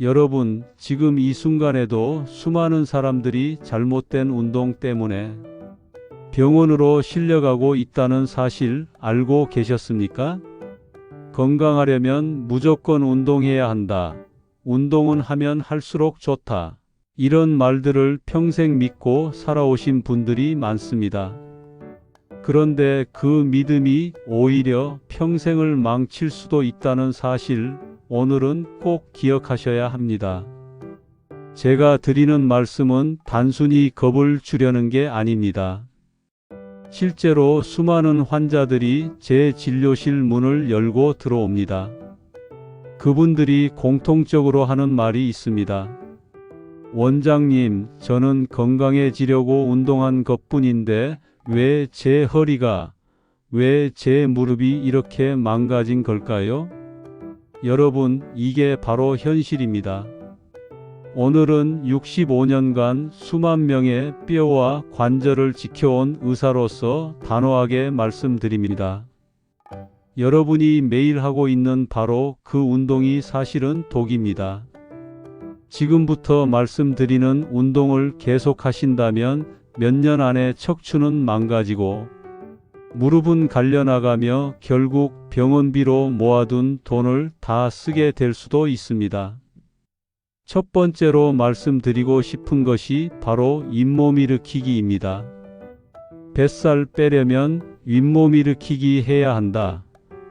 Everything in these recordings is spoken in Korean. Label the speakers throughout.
Speaker 1: 여러분, 지금 이 순간에도 수많은 사람들이 잘못된 운동 때문에 병원으로 실려가고 있다는 사실 알고 계셨습니까? 건강하려면 무조건 운동해야 한다. 운동은 하면 할수록 좋다. 이런 말들을 평생 믿고 살아오신 분들이 많습니다. 그런데 그 믿음이 오히려 평생을 망칠 수도 있다는 사실, 오늘은 꼭 기억하셔야 합니다. 제가 드리는 말씀은 단순히 겁을 주려는 게 아닙니다. 실제로 수많은 환자들이 제 진료실 문을 열고 들어옵니다. 그분들이 공통적으로 하는 말이 있습니다. 원장님, 저는 건강해지려고 운동한 것뿐인데 왜 제 허리가, 왜 제 무릎이 이렇게 망가진 걸까요? 여러분, 이게 바로 현실입니다. 오늘은 65년간 수만 명의 뼈와 관절을 지켜온 의사로서 단호하게 말씀드립니다. 여러분이 매일 하고 있는 바로 그 운동이 사실은 독입니다. 지금부터 말씀드리는 운동을 계속하신다면 몇 년 안에 척추는 망가지고 무릎은 갈려나가며 결국 병원비로 모아둔 돈을 다 쓰게 될 수도 있습니다. 첫 번째로 말씀드리고 싶은 것이 바로 잇몸 일으키기입니다. 뱃살 빼려면 윗몸 일으키기 해야 한다.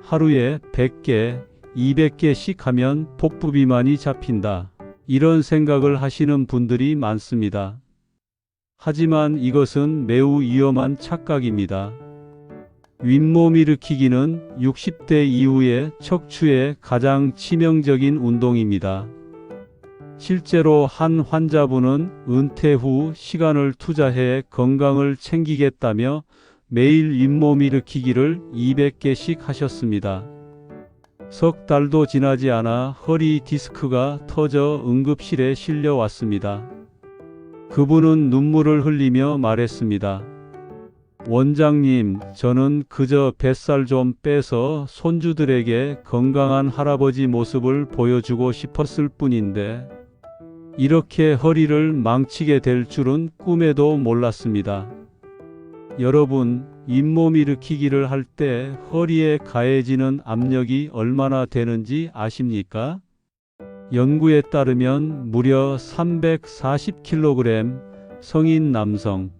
Speaker 1: 하루에 100개, 200개씩 하면 복부 비만이 잡힌다. 이런 생각을 하시는 분들이 많습니다. 하지만 이것은 매우 위험한 착각입니다. 윗몸 일으키기는 60대 이후의 척추에 가장 치명적인 운동입니다. 실제로 한 환자분은 은퇴 후 시간을 투자해 건강을 챙기겠다며 매일 윗몸 일으키기를 200개씩 하셨습니다. 석 달도 지나지 않아 허리 디스크가 터져 응급실에 실려왔습니다. 그분은 눈물을 흘리며 말했습니다. 원장님, 저는 그저 뱃살 좀 빼서 손주들에게 건강한 할아버지 모습을 보여주고 싶었을 뿐인데 이렇게 허리를 망치게 될 줄은 꿈에도 몰랐습니다. 여러분, 잇몸 일으키기를 할 때 허리에 가해지는 압력이 얼마나 되는지 아십니까? 연구에 따르면 무려 340kg, 성인 남성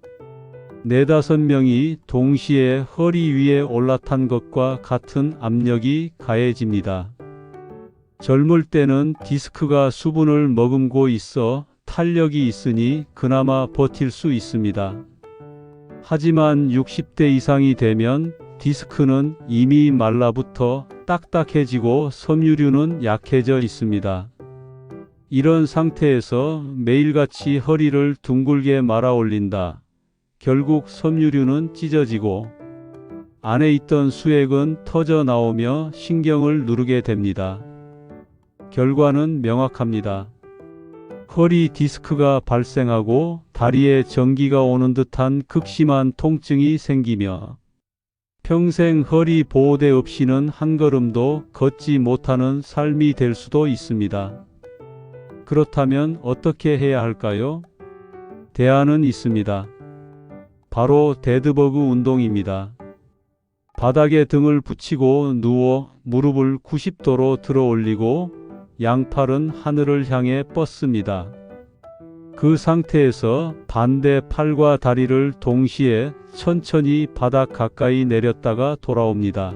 Speaker 1: 4-5명이 동시에 허리 위에 올라탄 것과 같은 압력이 가해집니다. 젊을 때는 디스크가 수분을 머금고 있어 탄력이 있으니 그나마 버틸 수 있습니다. 하지만 60대 이상이 되면 디스크는 이미 말라붙어 딱딱해지고 섬유류는 약해져 있습니다. 이런 상태에서 매일같이 허리를 둥글게 말아 올린다. 결국 섬유류는 찢어지고 안에 있던 수액은 터져 나오며 신경을 누르게 됩니다. 결과는 명확합니다. 허리 디스크가 발생하고 다리에 전기가 오는 듯한 극심한 통증이 생기며 평생 허리 보호대 없이는 한 걸음도 걷지 못하는 삶이 될 수도 있습니다. 그렇다면 어떻게 해야 할까요? 대안은 있습니다. 바로 데드버그 운동입니다. 바닥에 등을 붙이고 누워 무릎을 90도로 들어 올리고 양팔은 하늘을 향해 뻗습니다. 그 상태에서 반대 팔과 다리를 동시에 천천히 바닥 가까이 내렸다가 돌아옵니다.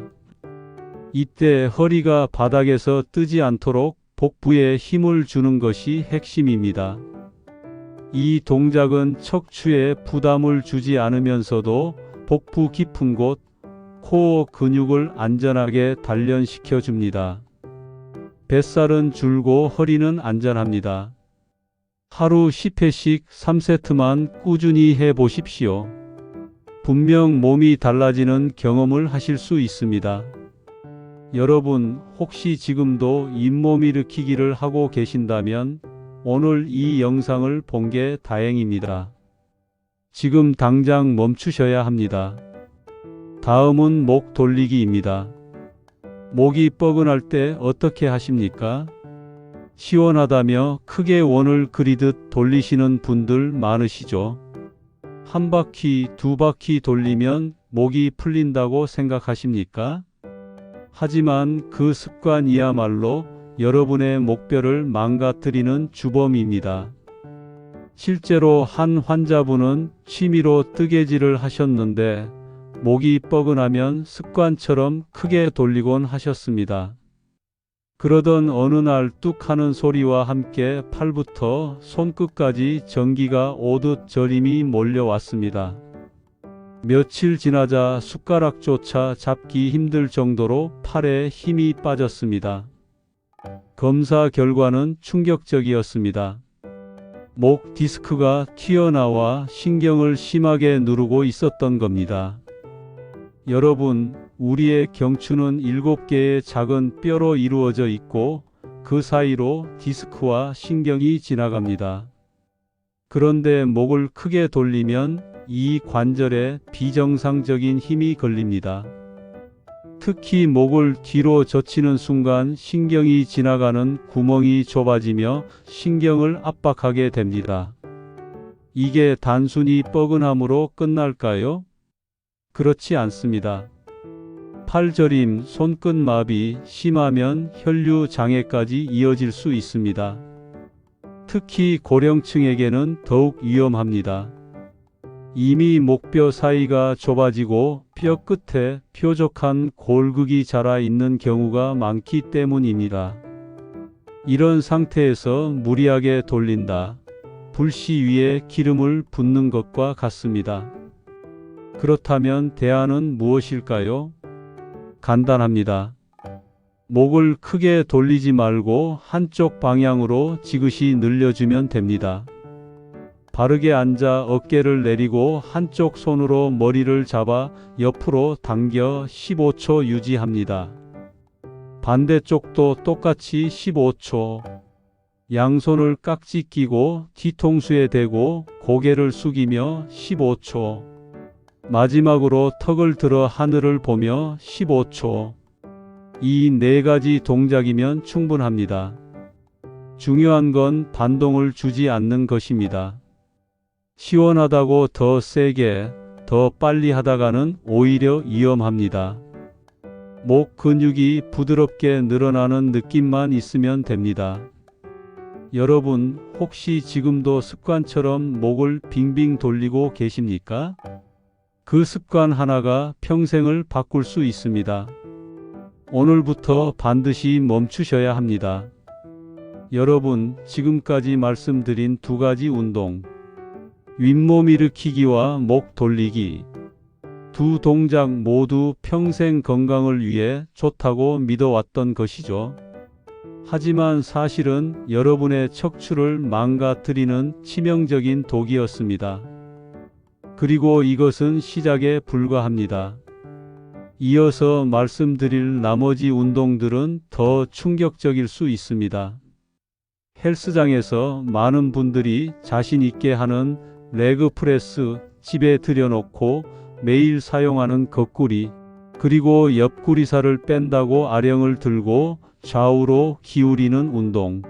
Speaker 1: 이때 허리가 바닥에서 뜨지 않도록 복부에 힘을 주는 것이 핵심입니다. 이 동작은 척추에 부담을 주지 않으면서도 복부 깊은 곳, 코어 근육을 안전하게 단련시켜 줍니다. 뱃살은 줄고 허리는 안전합니다. 하루 10회씩 3세트만 꾸준히 해보십시오. 분명 몸이 달라지는 경험을 하실 수 있습니다. 여러분, 혹시 지금도 잇몸 일으키기를 하고 계신다면 오늘 이 영상을 본 게 다행입니다. 지금 당장 멈추셔야 합니다. 다음은 목 돌리기입니다. 목이 뻐근할 때 어떻게 하십니까? 시원하다며 크게 원을 그리듯 돌리시는 분들 많으시죠. 한 바퀴, 두 바퀴 돌리면 목이 풀린다고 생각하십니까? 하지만 그 습관이야말로 여러분의 목뼈를 망가뜨리는 주범입니다. 실제로 한 환자분은 취미로 뜨개질을 하셨는데 목이 뻐근하면 습관처럼 크게 돌리곤 하셨습니다. 그러던 어느 날 뚝 하는 소리와 함께 팔부터 손끝까지 전기가 오듯 저림이 몰려왔습니다. 며칠 지나자 숟가락조차 잡기 힘들 정도로 팔에 힘이 빠졌습니다. 검사 결과는 충격적이었습니다. 목 디스크가 튀어나와 신경을 심하게 누르고 있었던 겁니다. 여러분, 우리의 경추는 7개의 작은 뼈로 이루어져 있고 그 사이로 디스크와 신경이 지나갑니다. 그런데 목을 크게 돌리면 이 관절에 비정상적인 힘이 걸립니다. 특히 목을 뒤로 젖히는 순간 신경이 지나가는 구멍이 좁아지며 신경을 압박하게 됩니다. 이게 단순히 뻐근함으로 끝날까요? 그렇지 않습니다. 팔저림, 손끝마비, 심하면 혈류 장애까지 이어질 수 있습니다. 특히 고령층에게는 더욱 위험합니다. 이미 목뼈 사이가 좁아지고 뼈 끝에 뾰족한 골극이 자라 있는 경우가 많기 때문입니다. 이런 상태에서 무리하게 돌린다. 불씨 위에 기름을 붓는 것과 같습니다. 그렇다면 대안은 무엇일까요? 간단합니다. 목을 크게 돌리지 말고 한쪽 방향으로 지그시 늘려주면 됩니다. 바르게 앉아 어깨를 내리고 한쪽 손으로 머리를 잡아 옆으로 당겨 15초 유지합니다. 반대쪽도 똑같이 15초. 양손을 깍지 끼고 뒤통수에 대고 고개를 숙이며 15초. 마지막으로 턱을 들어 하늘을 보며 15초. 이 4가지 동작이면 충분합니다. 중요한 건 반동을 주지 않는 것입니다. 시원하다고 더 세게, 더 빨리 하다가는 오히려 위험합니다. 목 근육이 부드럽게 늘어나는 느낌만 있으면 됩니다. 여러분, 혹시 지금도 습관처럼 목을 빙빙 돌리고 계십니까? 그 습관 하나가 평생을 바꿀 수 있습니다. 오늘부터 반드시 멈추셔야 합니다. 여러분, 지금까지 말씀드린 2가지 운동, 윗몸 일으키기와 목 돌리기, 2 동작 모두 평생 건강을 위해 좋다고 믿어왔던 것이죠. 하지만 사실은 여러분의 척추를 망가뜨리는 치명적인 독이었습니다. 그리고 이것은 시작에 불과합니다. 이어서 말씀드릴 나머지 운동들은 더 충격적일 수 있습니다. 헬스장에서 많은 분들이 자신 있게 하는 레그 프레스, 집에 들여놓고 매일 사용하는 거꾸리, 그리고 옆구리살을 뺀다고 아령을 들고 좌우로 기울이는 운동.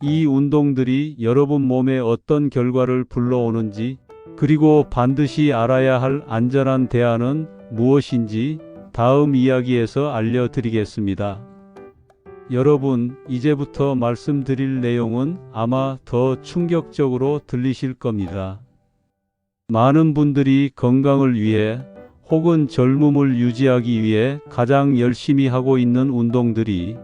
Speaker 1: 이 운동들이 여러분 몸에 어떤 결과를 불러오는지, 그리고 반드시 알아야 할 안전한 대안은 무엇인지 다음 이야기에서 알려드리겠습니다. 여러분, 이제부터 말씀드릴 내용은 아마 더 충격적으로 들리실 겁니다. 많은 분들이 건강을 위해 혹은 젊음을 유지하기 위해 가장 열심히 하고 있는 운동들이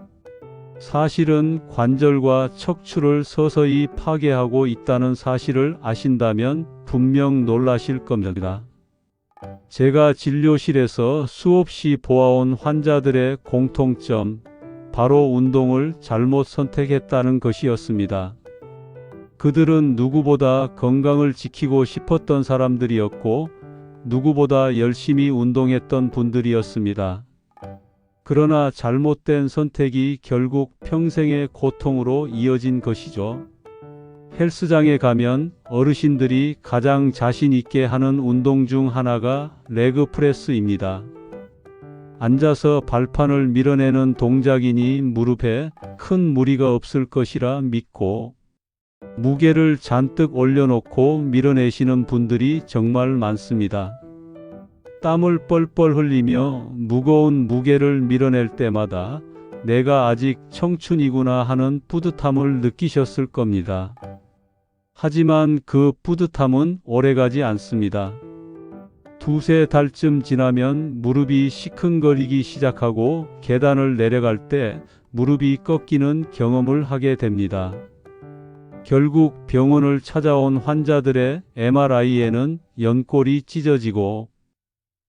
Speaker 1: 사실은 관절과 척추를 서서히 파괴하고 있다는 사실을 아신다면 분명 놀라실 겁니다. 제가 진료실에서 수없이 보아온 환자들의 공통점, 바로 운동을 잘못 선택했다는 것이었습니다. 그들은 누구보다 건강을 지키고 싶었던 사람들이었고 누구보다 열심히 운동했던 분들이었습니다. 그러나 잘못된 선택이 결국 평생의 고통으로 이어진 것이죠. 헬스장에 가면 어르신들이 가장 자신 있게 하는 운동 중 하나가 레그 프레스입니다. 앉아서 발판을 밀어내는 동작이니 무릎에 큰 무리가 없을 것이라 믿고 무게를 잔뜩 올려놓고 밀어내시는 분들이 정말 많습니다. 땀을 뻘뻘 흘리며 무거운 무게를 밀어낼 때마다 내가 아직 청춘이구나 하는 뿌듯함을 느끼셨을 겁니다. 하지만 그 뿌듯함은 오래가지 않습니다. 두세 달쯤 지나면 무릎이 시큰거리기 시작하고 계단을 내려갈 때 무릎이 꺾이는 경험을 하게 됩니다. 결국 병원을 찾아온 환자들의 MRI에는 연골이 찢어지고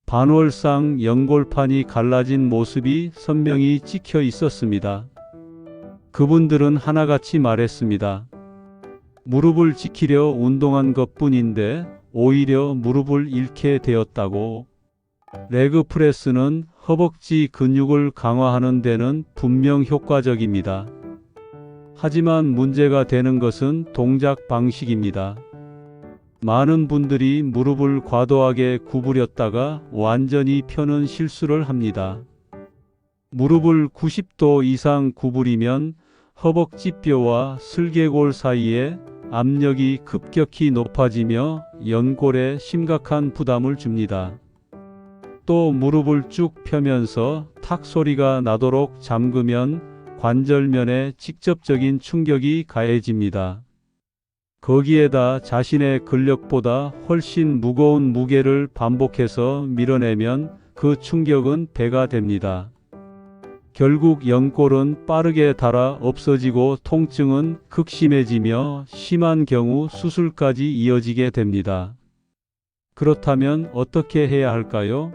Speaker 1: 반월상 연골판이 갈라진 모습이 선명히 찍혀 있었습니다. 그분들은 하나같이 말했습니다. 무릎을 지키려 운동한 것뿐인데 오히려 무릎을 잃게 되었다고. 레그프레스는 허벅지 근육을 강화하는 데는 분명 효과적입니다. 하지만 문제가 되는 것은 동작 방식입니다. 많은 분들이 무릎을 과도하게 구부렸다가 완전히 펴는 실수를 합니다. 무릎을 90도 이상 구부리면 허벅지뼈와 슬개골 사이에 압력이 급격히 높아지며 연골에 심각한 부담을 줍니다. 또 무릎을 쭉 펴면서 탁 소리가 나도록 잠그면 관절면에 직접적인 충격이 가해집니다. 거기에다 자신의 근력보다 훨씬 무거운 무게를 반복해서 밀어내면 그 충격은 배가 됩니다. 결국 연골은 빠르게 닳아 없어지고 통증은 극심해지며 심한 경우 수술까지 이어지게 됩니다. 그렇다면 어떻게 해야 할까요?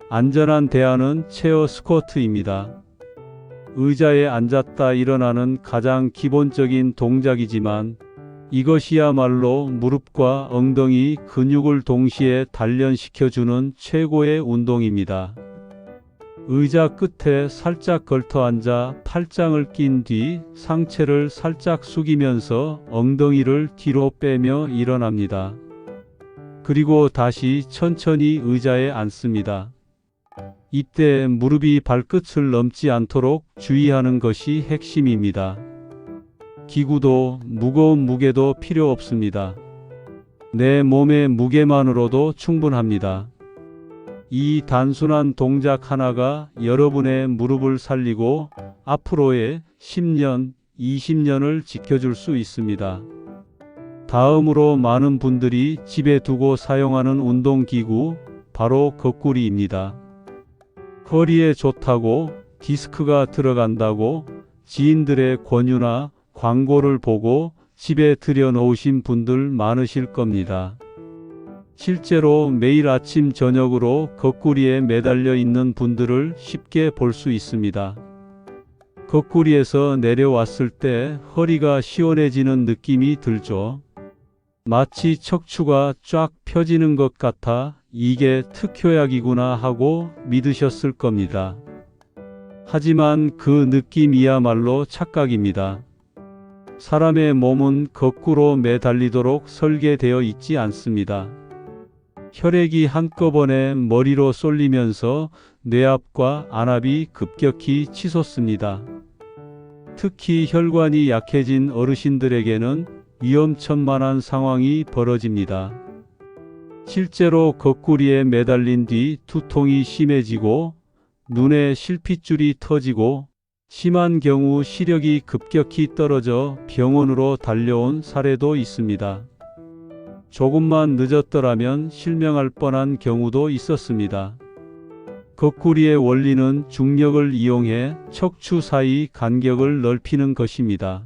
Speaker 1: 안전한 대안은 체어 스쿼트입니다. 의자에 앉았다 일어나는 가장 기본적인 동작이지만 이것이야말로 무릎과 엉덩이 근육을 동시에 단련시켜주는 최고의 운동입니다. 의자 끝에 살짝 걸터 앉아 팔짱을 낀 뒤 상체를 살짝 숙이면서 엉덩이를 뒤로 빼며 일어납니다. 그리고 다시 천천히 의자에 앉습니다. 이때 무릎이 발끝을 넘지 않도록 주의하는 것이 핵심입니다. 기구도 무거운 무게도 필요 없습니다. 내 몸의 무게만으로도 충분합니다. 이 단순한 동작 하나가 여러분의 무릎을 살리고 앞으로의 10년, 20년을 지켜줄 수 있습니다. 다음으로 많은 분들이 집에 두고 사용하는 운동기구, 바로 거꾸리입니다. 허리에 좋다고, 디스크가 들어간다고 지인들의 권유나 광고를 보고 집에 들여놓으신 분들 많으실 겁니다. 실제로 매일 아침 저녁으로 거꾸리에 매달려 있는 분들을 쉽게 볼 수 있습니다. 거꾸리에서 내려왔을 때 허리가 시원해지는 느낌이 들죠. 마치 척추가 쫙 펴지는 것 같아 이게 특효약이구나 하고 믿으셨을 겁니다. 하지만 그 느낌이야말로 착각입니다. 사람의 몸은 거꾸로 매달리도록 설계되어 있지 않습니다. 혈액이 한꺼번에 머리로 쏠리면서 뇌압과 안압이 급격히 치솟습니다. 특히 혈관이 약해진 어르신들에게는 위험천만한 상황이 벌어집니다. 실제로 거꾸리에 매달린 뒤 두통이 심해지고 눈에 실핏줄이 터지고 심한 경우 시력이 급격히 떨어져 병원으로 달려온 사례도 있습니다. 조금만 늦었더라면 실명할 뻔한 경우도 있었습니다. 거꾸리의 원리는 중력을 이용해 척추 사이 간격을 넓히는 것입니다.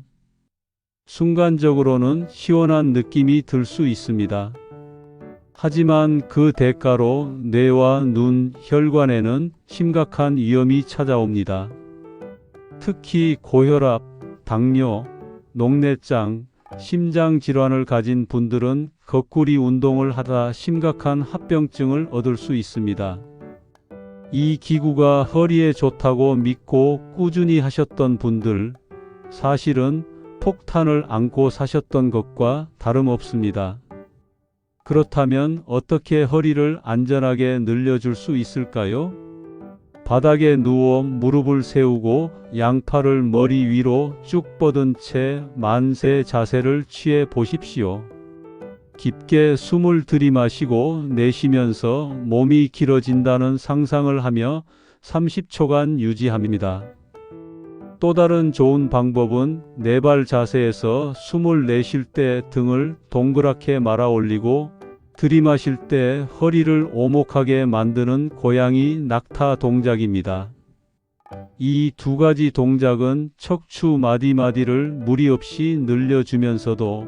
Speaker 1: 순간적으로는 시원한 느낌이 들 수 있습니다. 하지만 그 대가로 뇌와 눈, 혈관에는 심각한 위험이 찾아옵니다. 특히 고혈압, 당뇨, 녹내장, 심장 질환을 가진 분들은 거꾸리 운동을 하다 심각한 합병증을 얻을 수 있습니다. 이 기구가 허리에 좋다고 믿고 꾸준히 하셨던 분들, 사실은 폭탄을 안고 사셨던 것과 다름없습니다. 그렇다면 어떻게 허리를 안전하게 늘려줄 수 있을까요? 바닥에 누워 무릎을 세우고 양팔을 머리 위로 쭉 뻗은 채 만세 자세를 취해 보십시오. 깊게 숨을 들이마시고 내쉬면서 몸이 길어진다는 상상을 하며 30초간 유지합니다. 또 다른 좋은 방법은 네발 자세에서 숨을 내쉴 때 등을 동그랗게 말아 올리고 들이마실 때 허리를 오목하게 만드는 고양이 낙타 동작입니다. 이 두 가지 동작은 척추 마디마디를 무리 없이 늘려주면서도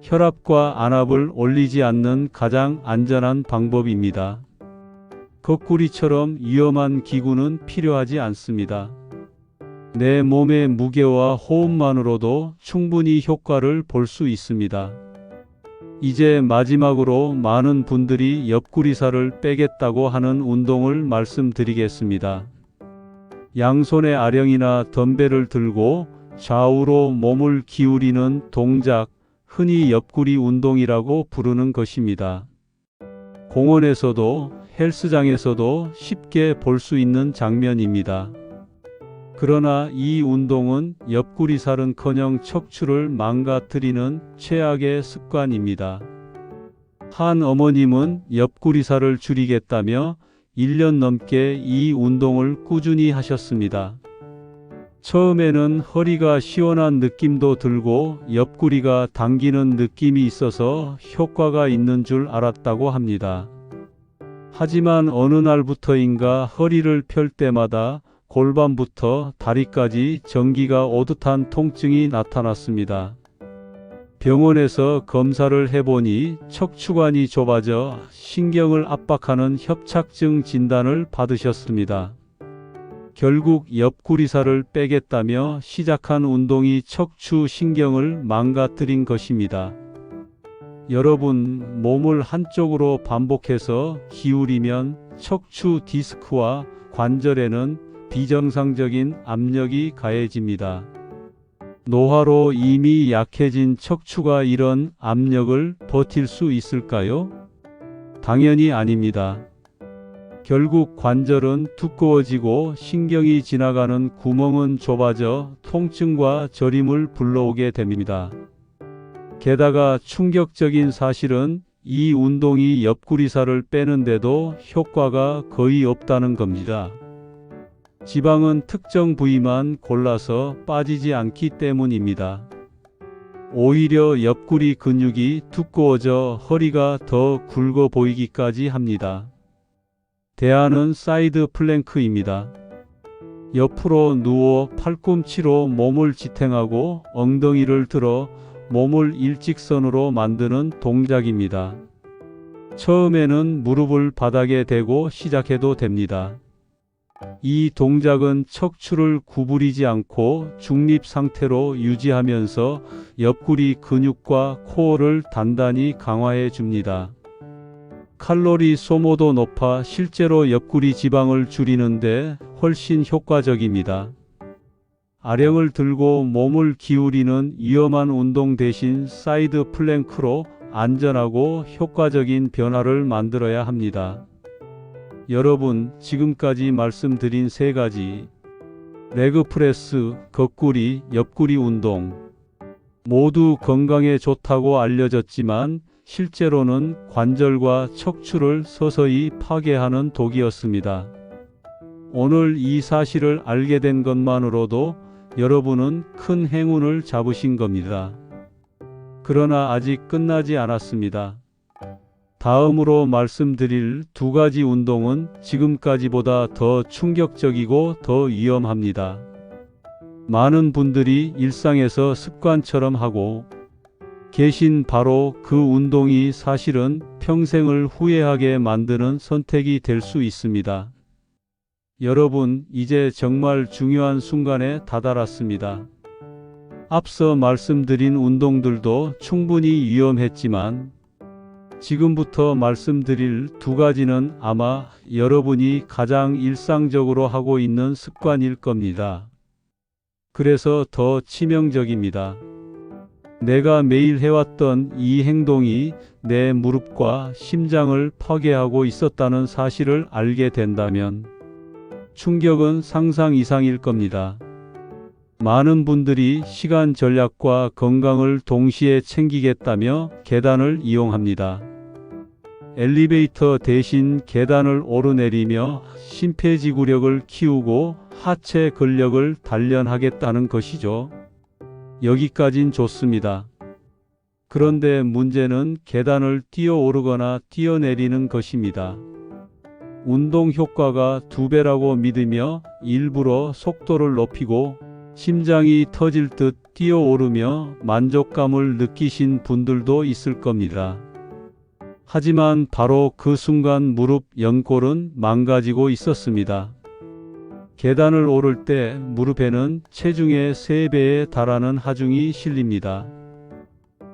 Speaker 1: 혈압과 안압을 올리지 않는 가장 안전한 방법입니다. 거꾸리처럼 위험한 기구는 필요하지 않습니다. 내 몸의 무게와 호흡만으로도 충분히 효과를 볼 수 있습니다. 이제 마지막으로 많은 분들이 옆구리살을 빼겠다고 하는 운동을 말씀드리겠습니다. 양손에 아령이나 덤벨을 들고 좌우로 몸을 기울이는 동작, 흔히 옆구리 운동이라고 부르는 것입니다. 공원에서도 헬스장에서도 쉽게 볼 수 있는 장면입니다. 그러나 이 운동은 옆구리살은커녕 척추를 망가뜨리는 최악의 습관입니다. 한 어머님은 옆구리살을 줄이겠다며 1년 넘게 이 운동을 꾸준히 하셨습니다. 처음에는 허리가 시원한 느낌도 들고 옆구리가 당기는 느낌이 있어서 효과가 있는 줄 알았다고 합니다. 하지만 어느 날부터인가 허리를 펼 때마다 골반부터 다리까지 전기가 오듯한 통증이 나타났습니다. 병원에서 검사를 해보니 척추관이 좁아져 신경을 압박하는 협착증 진단을 받으셨습니다. 결국 옆구리살을 빼겠다며 시작한 운동이 척추 신경을 망가뜨린 것입니다. 여러분, 몸을 한쪽으로 반복해서 기울이면 척추 디스크와 관절에는 비정상적인 압력이 가해집니다. 노화로 이미 약해진 척추가 이런 압력을 버틸 수 있을까요? 당연히 아닙니다. 결국 관절은 두꺼워지고 신경이 지나가는 구멍은 좁아져 통증과 저림을 불러오게 됩니다. 게다가 충격적인 사실은 이 운동이 옆구리살을 빼는데도 효과가 거의 없다는 겁니다. 지방은 특정 부위만 골라서 빠지지 않기 때문입니다. 오히려 옆구리 근육이 두꺼워져 허리가 더 굵어 보이기까지 합니다. 대안은 사이드 플랭크입니다. 옆으로 누워 팔꿈치로 몸을 지탱하고 엉덩이를 들어 몸을 일직선으로 만드는 동작입니다. 처음에는 무릎을 바닥에 대고 시작해도 됩니다. 이 동작은 척추를 구부리지 않고 중립 상태로 유지하면서 옆구리 근육과 코어를 단단히 강화해 줍니다. 칼로리 소모도 높아 실제로 옆구리 지방을 줄이는데 훨씬 효과적입니다. 아령을 들고 몸을 기울이는 위험한 운동 대신 사이드 플랭크로 안전하고 효과적인 변화를 만들어야 합니다. 여러분, 지금까지 말씀드린 세 가지 레그프레스, 거꾸리, 옆구리 운동 모두 건강에 좋다고 알려졌지만 실제로는 관절과 척추를 서서히 파괴하는 독이었습니다. 오늘 이 사실을 알게 된 것만으로도 여러분은 큰 행운을 잡으신 겁니다. 그러나 아직 끝나지 않았습니다. 다음으로 말씀드릴 두 가지 운동은 지금까지보다 더 충격적이고 더 위험합니다. 많은 분들이 일상에서 습관처럼 하고 계신 바로 그 운동이 사실은 평생을 후회하게 만드는 선택이 될 수 있습니다. 여러분, 이제 정말 중요한 순간에 다다랐습니다. 앞서 말씀드린 운동들도 충분히 위험했지만 지금부터 말씀드릴 두 가지는 아마 여러분이 가장 일상적으로 하고 있는 습관일 겁니다. 그래서 더 치명적입니다. 내가 매일 해왔던 이 행동이 내 무릎과 심장을 파괴하고 있었다는 사실을 알게 된다면 충격은 상상 이상일 겁니다. 많은 분들이 시간 전략과 건강을 동시에 챙기겠다며 계단을 이용합니다. 엘리베이터 대신 계단을 오르내리며 심폐지구력을 키우고 하체 근력을 단련하겠다는 것이죠. 여기까진 좋습니다. 그런데 문제는 계단을 뛰어오르거나 뛰어내리는 것입니다. 운동 효과가 2배라고 믿으며 일부러 속도를 높이고 심장이 터질 듯 뛰어오르며 만족감을 느끼신 분들도 있을 겁니다. 하지만 바로 그 순간 무릎 연골은 망가지고 있었습니다. 계단을 오를 때 무릎에는 체중의 3배에 달하는 하중이 실립니다.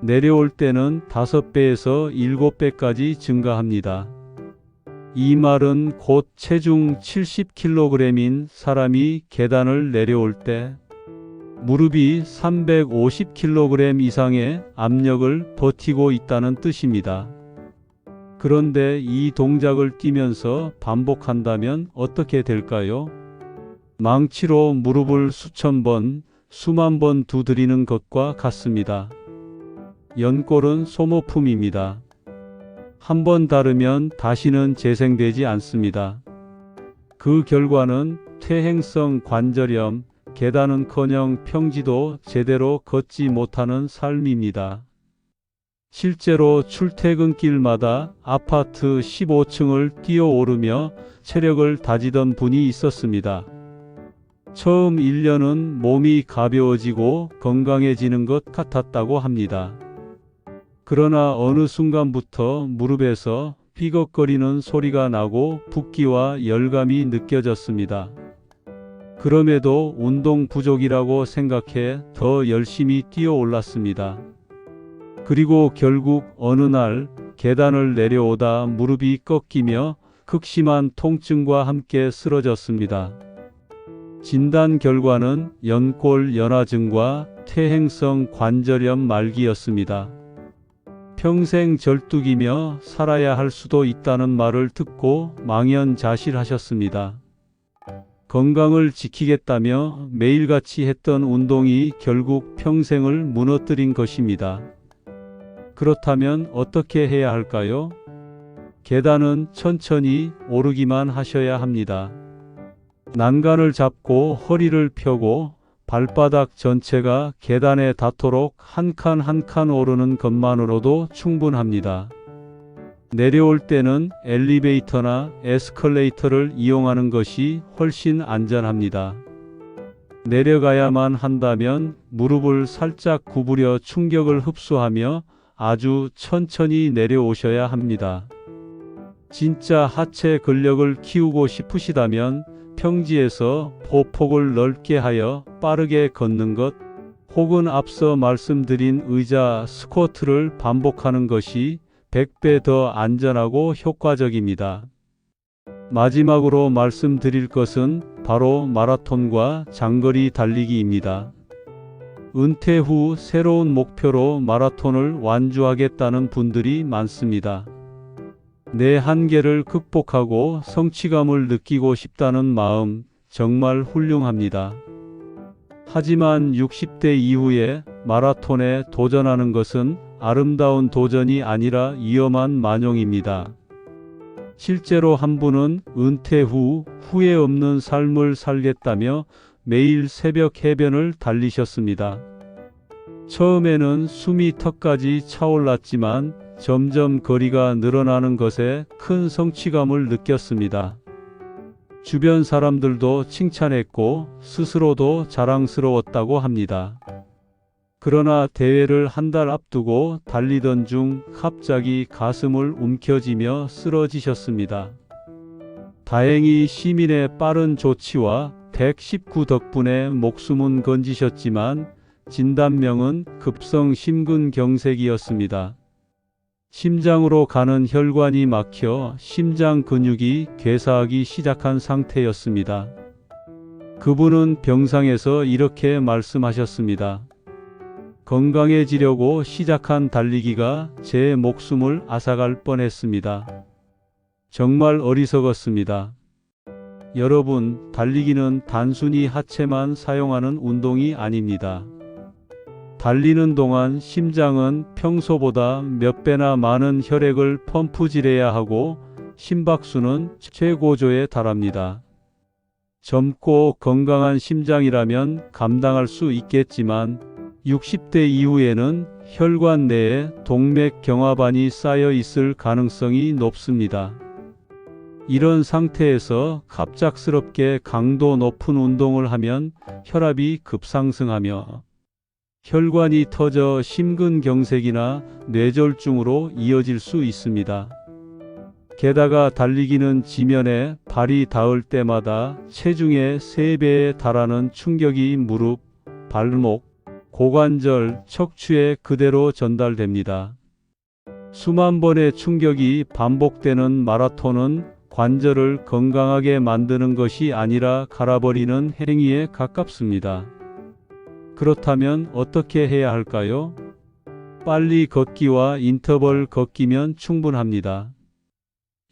Speaker 1: 내려올 때는 5배에서 7배까지 증가합니다. 이 말은 곧 체중 70kg인 사람이 계단을 내려올 때 무릎이 350kg 이상의 압력을 버티고 있다는 뜻입니다. 그런데 이 동작을 뛰면서 반복한다면 어떻게 될까요? 망치로 무릎을 수천 번, 수만 번 두드리는 것과 같습니다. 연골은 소모품입니다. 한번 다르면 다시는 재생되지 않습니다. 그 결과는 퇴행성 관절염, 계단은커녕 평지도 제대로 걷지 못하는 삶입니다. 실제로 출퇴근길마다 아파트 15층을 뛰어오르며 체력을 다지던 분이 있었습니다. 처음 1년은 몸이 가벼워지고 건강해지는 것 같았다고 합니다. 그러나 어느 순간부터 무릎에서 삐걱거리는 소리가 나고 붓기와 열감이 느껴졌습니다. 그럼에도 운동 부족이라고 생각해 더 열심히 뛰어올랐습니다. 그리고 결국 어느 날 계단을 내려오다 무릎이 꺾이며 극심한 통증과 함께 쓰러졌습니다. 진단 결과는 연골 연화증과 퇴행성 관절염 말기였습니다. 평생 절뚝이며 살아야 할 수도 있다는 말을 듣고 망연자실하셨습니다. 건강을 지키겠다며 매일같이 했던 운동이 결국 평생을 무너뜨린 것입니다. 그렇다면 어떻게 해야 할까요? 계단은 천천히 오르기만 하셔야 합니다. 난간을 잡고 허리를 펴고 발바닥 전체가 계단에 닿도록 한 칸 한 칸 오르는 것만으로도 충분합니다. 내려올 때는 엘리베이터나 에스컬레이터를 이용하는 것이 훨씬 안전합니다. 내려가야만 한다면 무릎을 살짝 구부려 충격을 흡수하며 아주 천천히 내려오셔야 합니다. 진짜 하체 근력을 키우고 싶으시다면 평지에서 보폭을 넓게 하여 빠르게 걷는 것, 혹은 앞서 말씀드린 의자 스쿼트를 반복하는 것이 100배 더 안전하고 효과적입니다. 마지막으로 말씀드릴 것은 바로 마라톤과 장거리 달리기입니다. 은퇴 후 새로운 목표로 마라톤을 완주하겠다는 분들이 많습니다. 내 한계를 극복하고 성취감을 느끼고 싶다는 마음 정말 훌륭합니다. 하지만 60대 이후에 마라톤에 도전하는 것은 아름다운 도전이 아니라 위험한 만용입니다. 실제로 한 분은 은퇴 후 후회 없는 삶을 살겠다며 매일 새벽 해변을 달리셨습니다. 처음에는 숨이 턱까지 차올랐지만 점점 거리가 늘어나는 것에 큰 성취감을 느꼈습니다. 주변 사람들도 칭찬했고 스스로도 자랑스러웠다고 합니다. 그러나 대회를 한 달 앞두고 달리던 중 갑자기 가슴을 움켜쥐며 쓰러지셨습니다. 다행히 시민의 빠른 조치와 119 덕분에 목숨은 건지셨지만 진단명은 급성 심근경색이었습니다. 심장으로 가는 혈관이 막혀 심장 근육이 괴사하기 시작한 상태였습니다. 그분은 병상에서 이렇게 말씀하셨습니다. 건강해지려고 시작한 달리기가 제 목숨을 앗아갈 뻔했습니다. 정말 어리석었습니다. 여러분, 달리기는 단순히 하체만 사용하는 운동이 아닙니다. 달리는 동안 심장은 평소보다 몇 배나 많은 혈액을 펌프질해야 하고 심박수는 최고조에 달합니다. 젊고 건강한 심장이라면 감당할 수 있겠지만 60대 이후에는 혈관 내에 동맥경화반이 쌓여 있을 가능성이 높습니다. 이런 상태에서 갑작스럽게 강도 높은 운동을 하면 혈압이 급상승하며 혈관이 터져 심근경색이나 뇌졸중으로 이어질 수 있습니다. 게다가 달리기는 지면에 발이 닿을 때마다 체중의 3배에 달하는 충격이 무릎, 발목, 고관절, 척추에 그대로 전달됩니다. 수만 번의 충격이 반복되는 마라톤은 관절을 건강하게 만드는 것이 아니라 갈아버리는 행위에 가깝습니다. 그렇다면 어떻게 해야 할까요? 빨리 걷기와 인터벌 걷기면 충분합니다.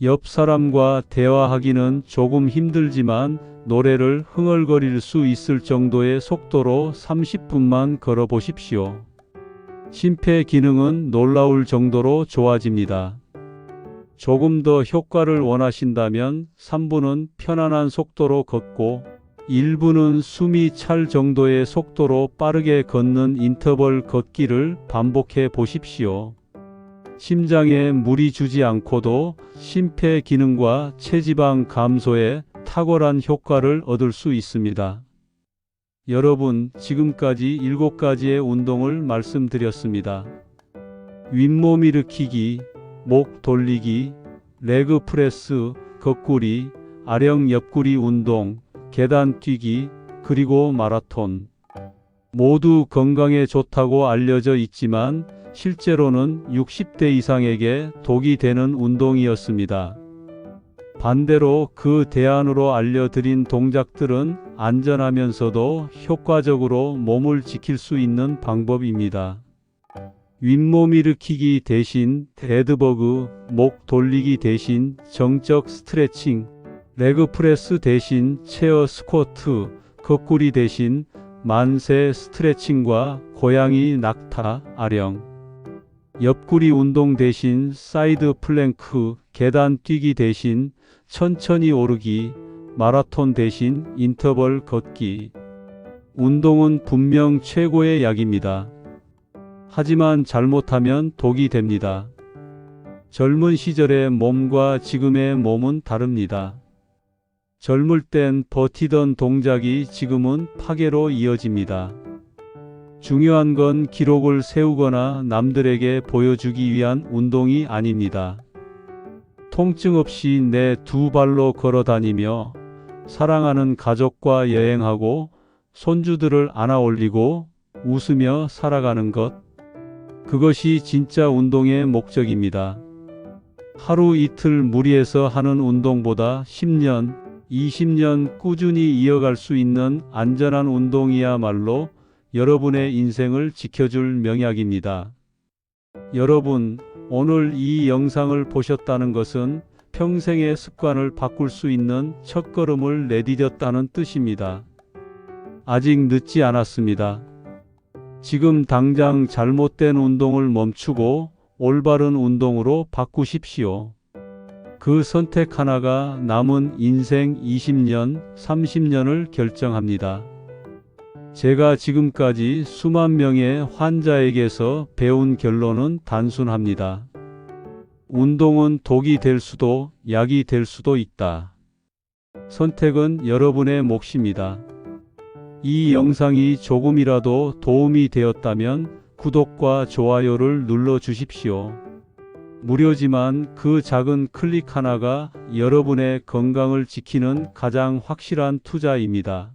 Speaker 1: 옆 사람과 대화하기는 조금 힘들지만 노래를 흥얼거릴 수 있을 정도의 속도로 30분만 걸어보십시오. 심폐 기능은 놀라울 정도로 좋아집니다. 조금 더 효과를 원하신다면 3분은 편안한 속도로 걷고 1분은 숨이 찰 정도의 속도로 빠르게 걷는 인터벌 걷기를 반복해 보십시오. 심장에 무리 주지 않고도 심폐 기능과 체지방 감소에 탁월한 효과를 얻을 수 있습니다. 여러분, 지금까지 7가지의 운동을 말씀드렸습니다. 윗몸 일으키기, 목 돌리기, 레그 프레스, 거꾸리, 아령 옆구리 운동, 계단 뛰기, 그리고 마라톤. 모두 건강에 좋다고 알려져 있지만 실제로는 60대 이상에게 독이 되는 운동이었습니다. 반대로 그 대안으로 알려드린 동작들은 안전하면서도 효과적으로 몸을 지킬 수 있는 방법입니다. 윗몸 일으키기 대신 데드버그, 목 돌리기 대신 정적 스트레칭, 레그 프레스 대신 체어 스쿼트, 거꾸리 대신 만세 스트레칭과 고양이 낙타, 아령, 옆구리 운동 대신 사이드 플랭크, 계단 뛰기 대신 천천히 오르기, 마라톤 대신 인터벌 걷기. 운동은 분명 최고의 약입니다. 하지만 잘못하면 독이 됩니다. 젊은 시절의 몸과 지금의 몸은 다릅니다. 젊을 땐 버티던 동작이 지금은 파괴로 이어집니다. 중요한 건 기록을 세우거나 남들에게 보여주기 위한 운동이 아닙니다. 통증 없이 내 2발로 걸어 다니며 사랑하는 가족과 여행하고 손주들을 안아 올리고 웃으며 살아가는 것. 그것이 진짜 운동의 목적입니다. 하루 이틀 무리해서 하는 운동보다 10년, 20년 꾸준히 이어갈 수 있는 안전한 운동이야말로 여러분의 인생을 지켜줄 명약입니다. 여러분, 오늘 이 영상을 보셨다는 것은 평생의 습관을 바꿀 수 있는 첫걸음을 내디뎠다는 뜻입니다. 아직 늦지 않았습니다. 지금 당장 잘못된 운동을 멈추고 올바른 운동으로 바꾸십시오. 그 선택 하나가 남은 인생 20년, 30년을 결정합니다. 제가 지금까지 수만 명의 환자에게서 배운 결론은 단순합니다. 운동은 독이 될 수도 약이 될 수도 있다. 선택은 여러분의 몫입니다. 이 영상이 조금이라도 도움이 되었다면 구독과 좋아요를 눌러 주십시오. 무료지만 그 작은 클릭 하나가 여러분의 건강을 지키는 가장 확실한 투자입니다.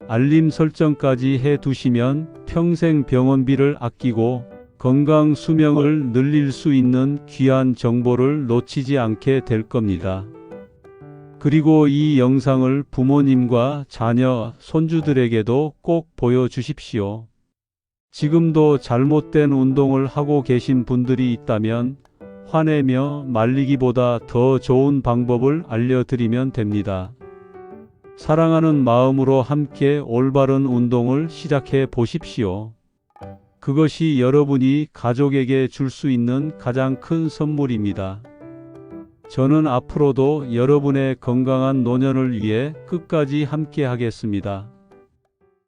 Speaker 1: 알림 설정까지 해 두시면 평생 병원비를 아끼고 건강 수명을 늘릴 수 있는 귀한 정보를 놓치지 않게 될 겁니다. 그리고 이 영상을 부모님과 자녀, 손주들에게도 꼭 보여주십시오. 지금도 잘못된 운동을 하고 계신 분들이 있다면 화내며 말리기보다 더 좋은 방법을 알려드리면 됩니다. 사랑하는 마음으로 함께 올바른 운동을 시작해 보십시오. 그것이 여러분이 가족에게 줄 수 있는 가장 큰 선물입니다. 저는 앞으로도 여러분의 건강한 노년을 위해 끝까지 함께 하겠습니다.